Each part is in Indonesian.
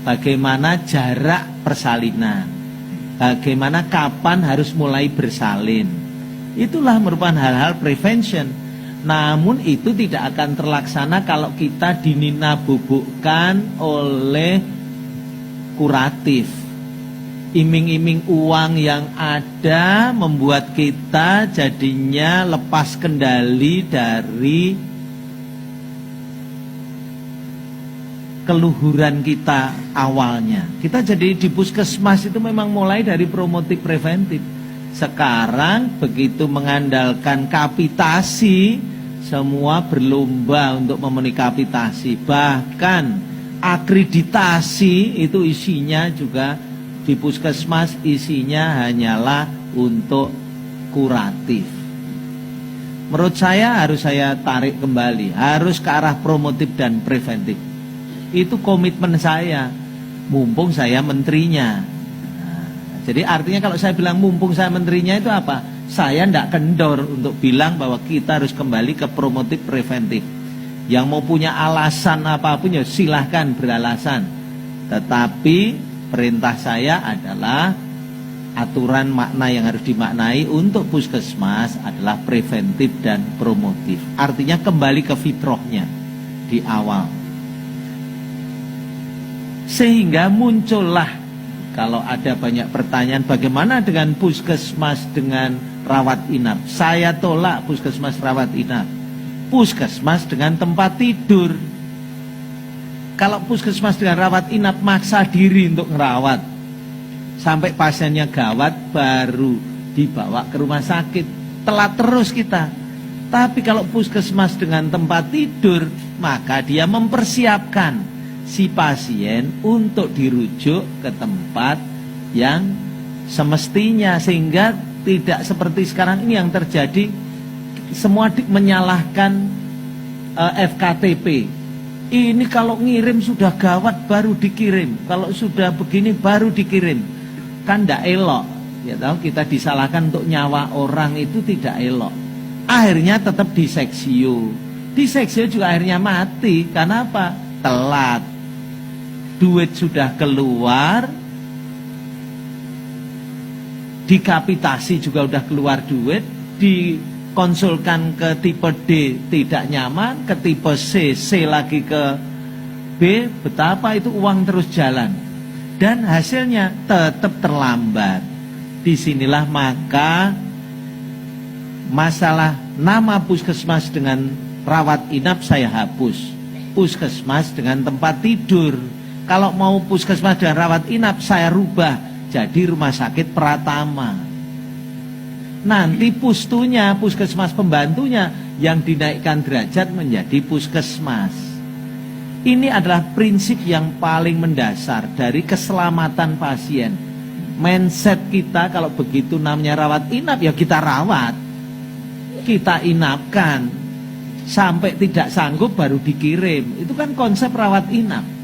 bagaimana jarak persalinan, bagaimana kapan harus mulai bersalin. Itulah merupakan hal-hal prevention. Namun itu tidak akan terlaksana kalau kita dininabubukkan oleh kuratif. Iming-iming uang yang ada membuat kita jadinya lepas kendali dari keluhuran kita awalnya. Kita jadi di puskesmas itu memang mulai dari promotif preventif. Sekarang begitu mengandalkan kapitasi, semua berlomba untuk memenuhi kapitasi. Bahkan akreditasi itu isinya juga di puskesmas isinya hanyalah untuk kuratif. Menurut saya harus saya tarik kembali, harus ke arah promotif dan preventif. Itu komitmen saya, mumpung saya menterinya. Jadi artinya kalau saya bilang mumpung saya menterinya itu apa? Saya tidak kendor untuk bilang bahwa kita harus kembali ke promotif preventif. Yang mau punya alasan apapun ya silahkan beralasan. Tetapi perintah saya adalah aturan makna yang harus dimaknai untuk puskesmas adalah preventif dan promotif. Artinya kembali ke fitrahnya di awal. Sehingga muncullah, kalau ada banyak pertanyaan, bagaimana dengan puskesmas dengan rawat inap? Saya tolak puskesmas rawat inap. Puskesmas dengan tempat tidur. Kalau puskesmas dengan rawat inap maksa diri untuk ngerawat sampai pasiennya gawat baru dibawa ke rumah sakit, telat terus kita. Tapi kalau puskesmas dengan tempat tidur, maka dia mempersiapkan si pasien untuk dirujuk ke tempat yang semestinya, sehingga tidak seperti sekarang ini yang terjadi, semua menyalahkan FKTP. Ini kalau ngirim sudah gawat baru dikirim, kalau sudah begini baru dikirim, kan tidak elok. Ya tahu, kita disalahkan untuk nyawa orang itu tidak elok. Akhirnya tetap diseksio juga akhirnya mati. Karena apa? Telat. Duit sudah keluar, dikapitasi juga udah keluar duit, dikonsulkan ke tipe D tidak nyaman, ke tipe C lagi ke B, betapa itu uang terus jalan. Dan hasilnya tetap terlambat. Disinilah maka masalah nama puskesmas dengan rawat inap saya hapus. Puskesmas dengan tempat tidur. Kalau mau puskesmas dengan rawat inap saya rubah jadi rumah sakit Pratama. Nanti pustunya, puskesmas pembantunya yang dinaikkan derajat menjadi puskesmas. Ini adalah prinsip yang paling mendasar dari keselamatan pasien. Mindset kita kalau begitu namanya rawat inap, ya kita rawat, kita inapkan sampai tidak sanggup baru dikirim. Itu kan konsep rawat inap.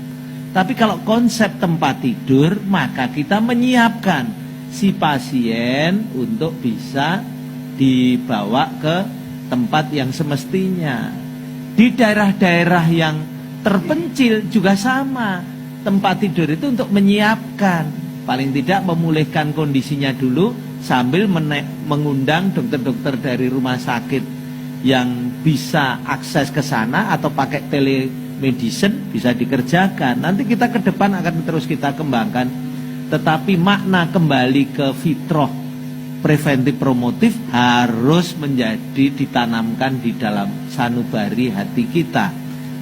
Tapi kalau konsep tempat tidur, maka kita menyiapkan si pasien untuk bisa dibawa ke tempat yang semestinya. Di daerah-daerah yang terpencil juga sama, tempat tidur itu untuk menyiapkan, paling tidak memulihkan kondisinya dulu sambil mengundang dokter-dokter dari rumah sakit yang bisa akses ke sana atau pakai telemedicine bisa dikerjakan. Nanti kita ke depan akan terus kita kembangkan. Tetapi makna kembali ke fitrah preventif promotif harus menjadi ditanamkan di dalam sanubari hati kita.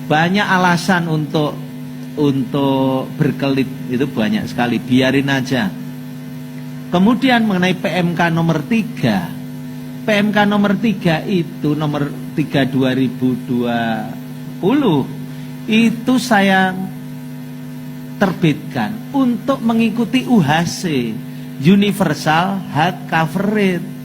Banyak alasan untuk berkelit itu banyak sekali, biarin aja. Kemudian mengenai PMK nomor 3. PMK nomor 3 itu nomor 3 2020 itu saya terbitkan untuk mengikuti UHC, Universal Health Coverage.